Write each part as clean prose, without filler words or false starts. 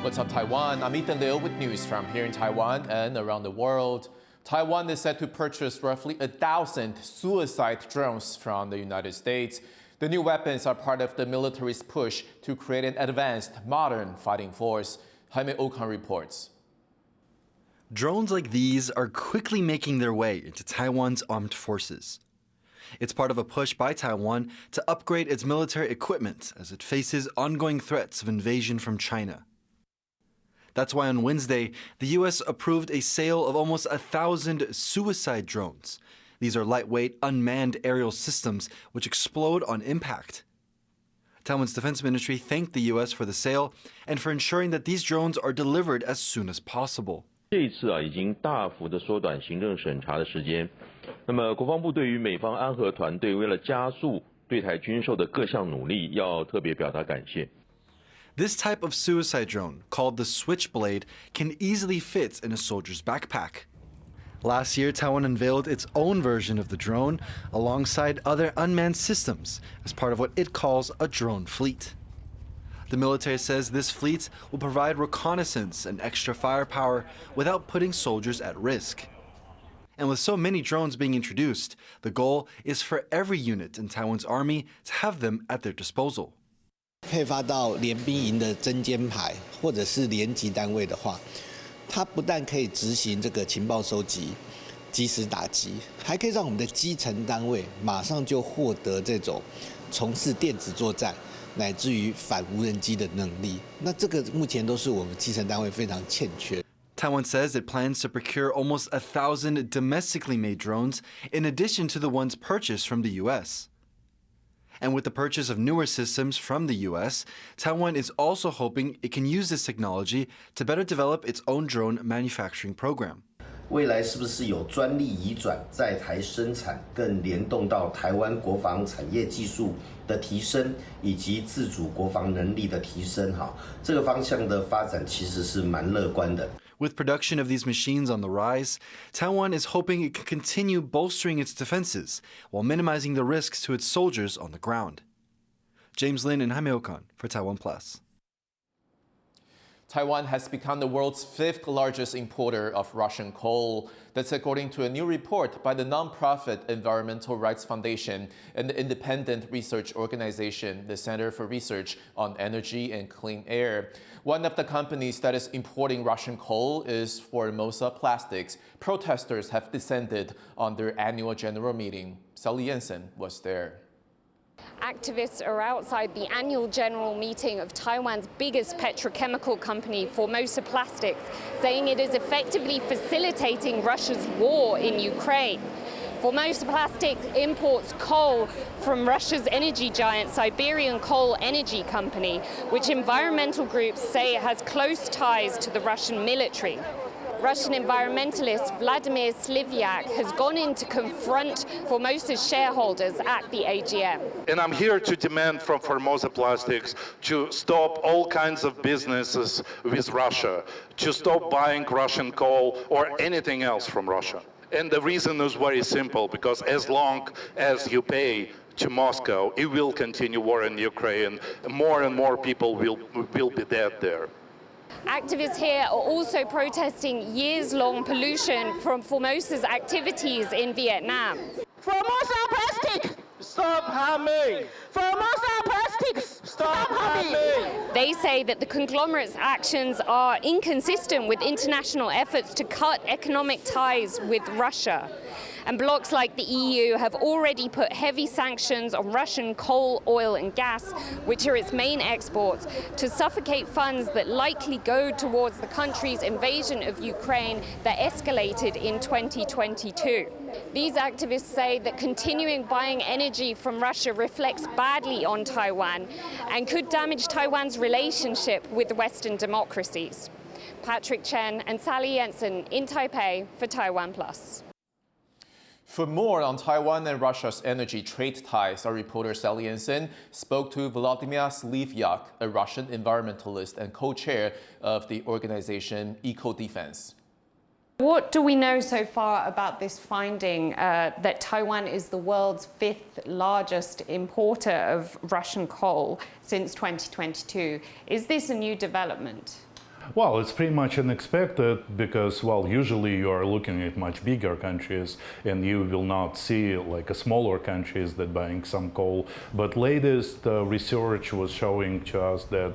What's up, Taiwan? I'm Ethan Liu with news from here in Taiwan and around the world. Taiwan is set to purchase roughly 1,000 suicide drones from the United States. The new weapons are part of the military's push to create an advanced, modern fighting force. Jaime Okan reports. Drones like these are quickly making their way into Taiwan's armed forces. It's part of a push by Taiwan to upgrade its military equipment as it faces ongoing threats of invasion from China. That's why on Wednesday, the U.S. approved a sale of almost 1,000 suicide drones. These are lightweight, unmanned aerial systems which explode on impact. Taiwan's defense ministry thanked the U.S. for the sale and for ensuring that these drones are delivered as soon as possible. 这一次已经大幅的缩短行政审查的时间。那么，国防部对于美方安和团队为了加速对台军售的各项努力，要特别表达感谢。 This type of suicide drone, called the Switchblade, can easily fit in a soldier's backpack. Last year, Taiwan unveiled its own version of the drone alongside other unmanned systems as part of what it calls a drone fleet. The military says this fleet will provide reconnaissance and extra firepower without putting soldiers at risk. And with so many drones being introduced, the goal is for every unit in Taiwan's army to have them at their disposal. 配发到联兵营的针尖排或者是连级单位的话，它不但可以执行这个情报收集、及时打击，还可以让我们的基层单位马上就获得这种从事电子作战乃至于反无人机的能力。那这个目前都是我们基层单位非常欠缺。 Taiwan says it plans to procure almost 1,000 domestically made drones in addition to the ones purchased from the U.S. And with the purchase of newer systems from the U.S., Taiwan is also hoping it can use this technology to better develop its own drone manufacturing program. 未来是不是有专利移转在台生产，更联动到台湾国防产业技术的提升，以及自主国防能力的提升？这个方向的发展其实是蛮乐观的。 With production of these machines on the rise, Taiwan is hoping it can continue bolstering its defenses while minimizing the risks to its soldiers on the ground. James Lin and Jaime Okan for TaiwanPlus. Taiwan has become the world's 5th largest importer of Russian coal. That's according to a new report by the nonprofit Environmental Rights Foundation and the independent research organization, the Center for Research on Energy and Clean Air. One of the companies that is importing Russian coal is Formosa Plastics. Protesters have descended on their annual general meeting. Sally Jensen was there. Activists are outside the annual general meeting of Taiwan's biggest petrochemical company, Formosa Plastics, saying it is effectively facilitating Russia's war in Ukraine. Formosa Plastics imports coal from Russia's energy giant Siberian Coal Energy Company, which environmental groups say has close ties to the Russian military. Russian environmentalist Vladimir Leyak has gone in to confront Formosa's shareholders at the AGM. And I'm here to demand from Formosa Plastics to stop all kinds of businesses with Russia, to stop buying Russian coal or anything else from Russia. And the reason is very simple, because as long as you pay to Moscow, it will continue war in Ukraine. More and more people will be dead there. Activists here are also protesting years-long pollution from Formosa's activities in Vietnam. Formosa Plastic, stop harming! Formosa Plastics, stop harming! They say that the conglomerate's actions are inconsistent with international efforts to cut economic ties with Russia. And blocs like the EU have already put heavy sanctions on Russian coal, oil and gas, which are its main exports, to suffocate funds that likely go towards the country's invasion of Ukraine that escalated in 2022. These activists say that continuing buying energy from Russia reflects badly on Taiwan and could damage Taiwan's relationship with Western democracies. Patrick Chen and Sally Jensen in Taipei for TaiwanPlus. For more on Taiwan and Russia's energy trade ties, our reporter Sally Jensen spoke to Vladimir Leyak, a Russian environmentalist and co-chair of the organization Eco-Defense. What do we know so far about this finding that Taiwan is the world's 5th largest importer of Russian coal since 2022? Is this a new development? Well, it's pretty much unexpected because, well, usually you are looking at much bigger countries and you will not see like a smaller countries that buying some coal. But latest research was showing to us that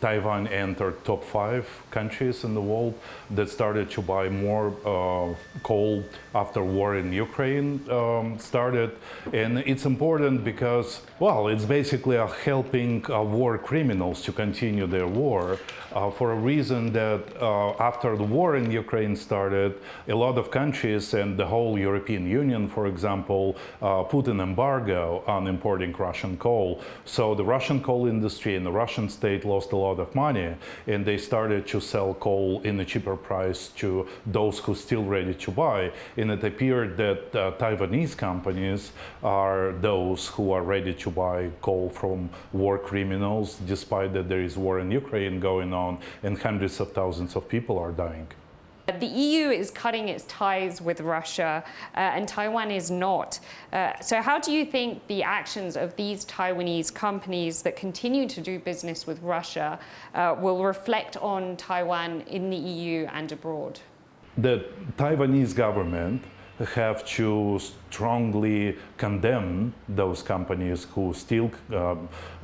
Taiwan entered top 5 countries in the world that started to buy more coal after war in Ukraine started. And it's important because, well, it's basically helping war criminals to continue their war. For a reason that after the war in Ukraine started, a lot of countries and the whole European Union, for example, put an embargo on importing Russian coal. So the Russian coal industry and the Russian state lost a lot of money, and they started to sell coal in a cheaper price to those who still ready to buy. And it appeared that Taiwanese companies are those who are ready to buy coal from war criminals, despite that there is war in Ukraine going on and hundreds of thousands of people are dying. The EU is cutting its ties with Russia and Taiwan is not. So how do you think the actions of these Taiwanese companies that continue to do business with Russia will reflect on Taiwan in the EU and abroad? The Taiwanese government have to strongly condemn those companies who still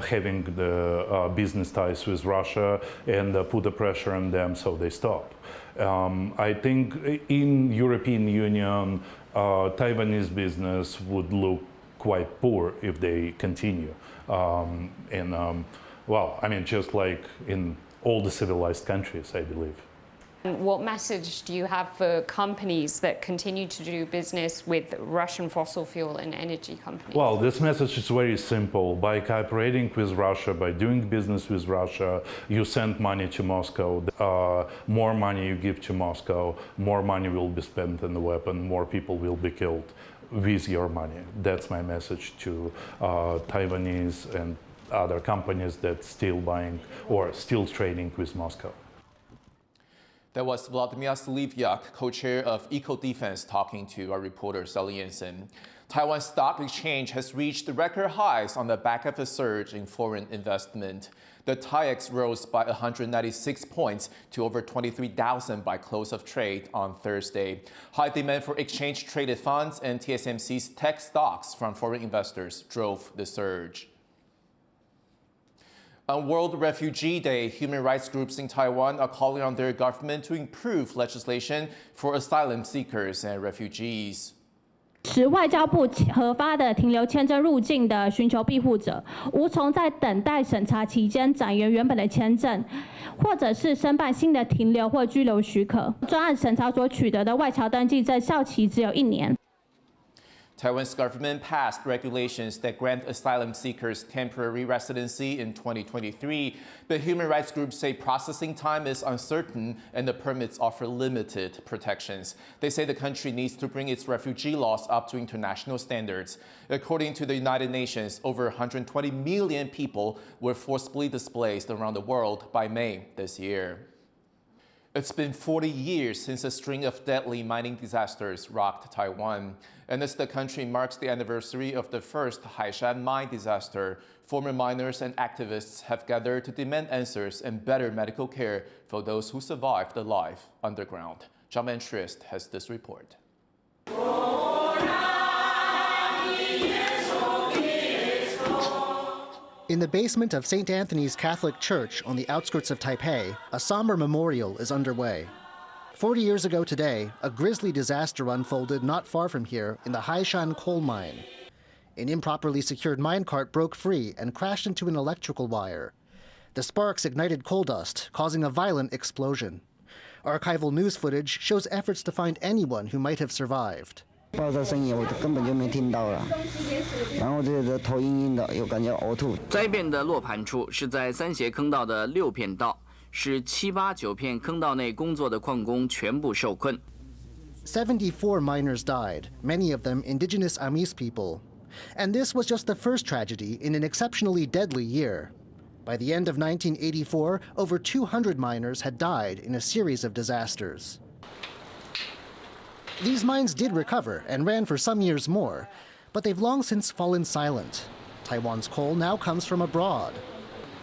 having the business ties with Russia and put the pressure on them so they stop. I think in European Union, Taiwanese business would look quite poor if they continue. Well, I mean, just like in all the civilized countries, I believe. What message do you have for companies that continue to do business with Russian fossil fuel and energy companies? Well, this message is very simple. By cooperating with Russia, by doing business with Russia, you send money to Moscow. More money you give to Moscow, more money will be spent on the weapon, more people will be killed with your money. That's my message to Taiwanese and other companies that still buying or still trading with Moscow. That was Vladimir Leyak, co-chair of Eco-Defense, talking to our reporter Sally Jensen. Taiwan Stock Exchange has reached record highs on the back of a surge in foreign investment. The TAIEX rose by 196 points to over 23,000 by close of trade on Thursday. High demand for exchange-traded funds and TSMC's tech stocks from foreign investors drove the surge. On World Refugee Day, human rights groups in Taiwan are calling on their government to improve legislation for asylum seekers and refugees. 使外交部核发的停留签证入境的寻求庇护者，无从在等待审查期间展延原本的签证，或者是申办新的停留或居留许可。专案审查所取得的外侨登记证效期只有1年。 Taiwan's government passed regulations that grant asylum seekers temporary residency in 2023, but human rights groups say processing time is uncertain and the permits offer limited protections. They say the country needs to bring its refugee laws up to international standards. According to the United Nations, over 120 million people were forcibly displaced around the world by May this year. It's been 40 years since a string of deadly mining disasters rocked Taiwan. And as the country marks the anniversary of the first Haishan mine disaster, former miners and activists have gathered to demand answers and better medical care for those who survived the life underground. Zhang Trist has this report. In the basement of St. Anthony's Catholic Church on the outskirts of Taipei, a somber memorial is underway. 40 years ago today, a grisly disaster unfolded not far from here in the Haishan coal mine. An improperly secured minecart broke free and crashed into an electrical wire. The sparks ignited coal dust, causing a violent explosion. Archival news footage shows efforts to find anyone who might have survived. 爆炸声音我根本就没听到了，然后这个头晕晕的，又感觉呕吐。灾变的落盘处是在3斜坑道的6片道，使7、8、9片坑道内工作的矿工全部受困。74 miners died, many of them indigenous Amis people. And this was just the first tragedy in an exceptionally deadly year. By the end of 1984, over 200 miners had died in a series of disasters. These mines did recover and ran for some years more, but they've long since fallen silent. Taiwan's coal now comes from abroad.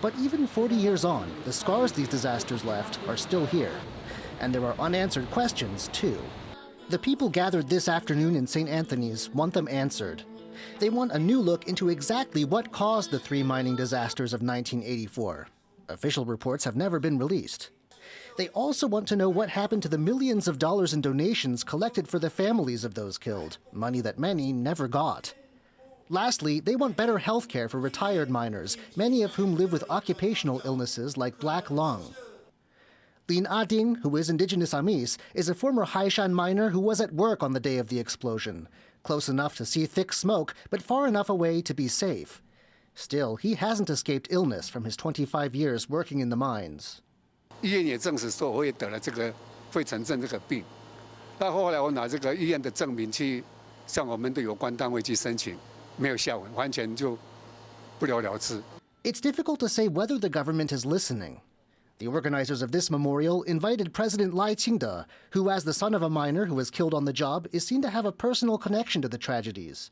But even 40 years on, the scars these disasters left are still here. And there are unanswered questions, too. The people gathered this afternoon in St. Anthony's want them answered. They want a new look into exactly what caused the 3 mining disasters of 1984. Official reports have never been released. They also want to know what happened to the millions of dollars in donations collected for the families of those killed, money that many never got. Lastly, they want better health care for retired miners, many of whom live with occupational illnesses like black lung. Lin Ading, who is indigenous Amis, is a former Haishan miner who was at work on the day of the explosion, close enough to see thick smoke, but far enough away to be safe. Still, he hasn't escaped illness from his 25 years working in the mines. 医院也证实说我也得了这个肺尘症这个病，那后来我拿这个医院的证明去向我们的有关单位去申请，没有下文，完全就不了了之。It's difficult to say whether the government is listening. The organizers of this memorial invited President Lai Ching-te, who, as the son of a miner who was killed on the job, is seen to have a personal connection to the tragedies.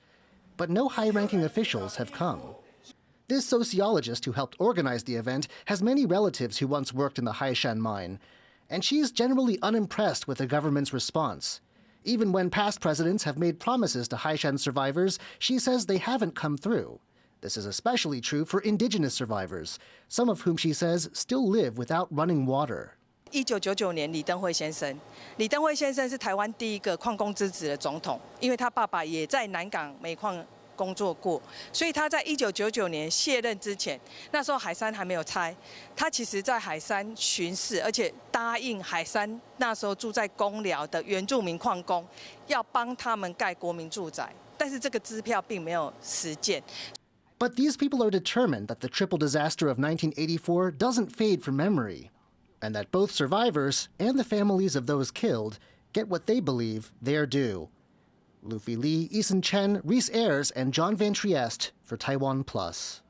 But no high-ranking officials have come. This sociologist who helped organize the event has many relatives who once worked in the Haishan mine, and she's generally unimpressed with the government's response. Even when past presidents have made promises to Haishan survivors, she says they haven't come through. This is especially true for indigenous survivors, some of whom she says still live without running water. 1999年，李登辉先生是台湾第一个矿工之子的总统，因为他爸爸也在南港煤矿工作过，所以他在1999年卸任之前，那时候海山还没有拆，他其实在海山巡视，而且答应海山那时候住在公寮的原住民矿工，要帮他们盖国民住宅，但是这个支票并没有实践。 But these people are determined that the triple disaster of 1984 doesn't fade from memory, and that both survivors and the families of those killed get what they believe they're due. Luffy Li, Eason Chen, Rhys Ayres, and John Van Trieste for TaiwanPlus.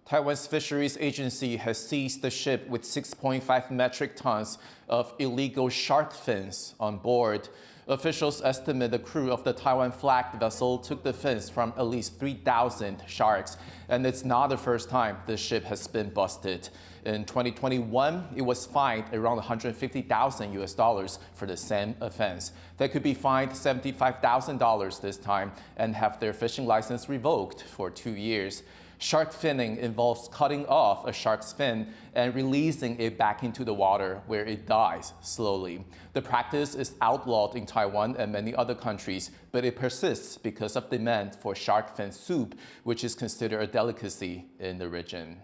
Taiwan's fisheries agency has seized the ship with 6.5 metric tons of illegal shark fins on board. Officials estimate the crew of the Taiwan-flagged vessel took the fins from at least 3,000 sharks, and it's not the first time the ship has been busted. In 2021, it was fined around $150,000 US for the same offense. They could be fined $75,000 this time and have their fishing license revoked for 2 years. Shark finning involves cutting off a shark's fin and releasing it back into the water where it dies slowly. The practice is outlawed in Taiwan and many other countries, but it persists because of demand for shark fin soup, which is considered a delicacy in the region.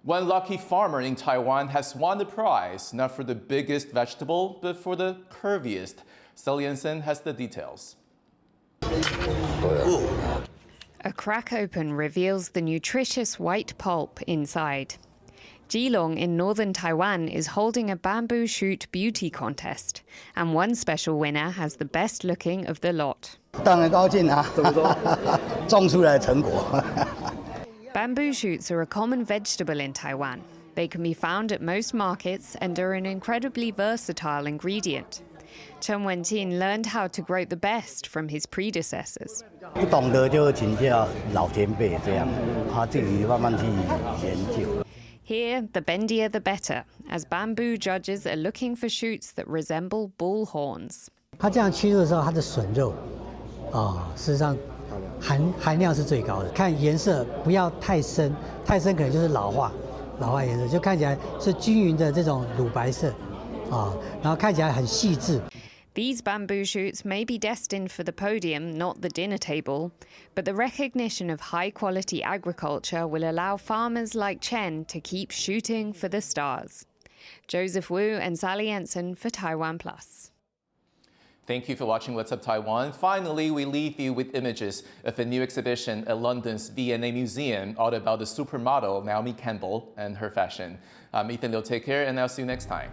One lucky farmer in Taiwan has won the prize, not for the biggest vegetable, but for the curviest. Sally Jensen has the details. A crack open reveals the nutritious white pulp inside. Geelong in northern Taiwan is holding a bamboo shoot beauty contest, and one special winner has the best looking of the lot. Bamboo shoots are a common vegetable in Taiwan. They can be found at most markets and are an incredibly versatile ingredient. Chen Wenqin learned how to grow the best from his predecessors. Here, the bendier the better, as bamboo judges are looking for shoots that resemble bull horns. 它这样切入的时候，它的笋肉事实上含量是最高的。看颜色不要太深，太深可能就是老化颜色，就看起来是均匀的这种乳白色然后看起来很细致。 These bamboo shoots may be destined for the podium, not the dinner table, but the recognition of high-quality agriculture will allow farmers like Chen to keep shooting for the stars. Joseph Wu and Sally Jensen for TaiwanPlus. Thank you for watching What's Up Taiwan. Finally, we leave you with images of a new exhibition at London's V&A Museum, all about the supermodel Naomi Campbell and her fashion. I'm Ethan Liu. Take care, and I'll see you next time.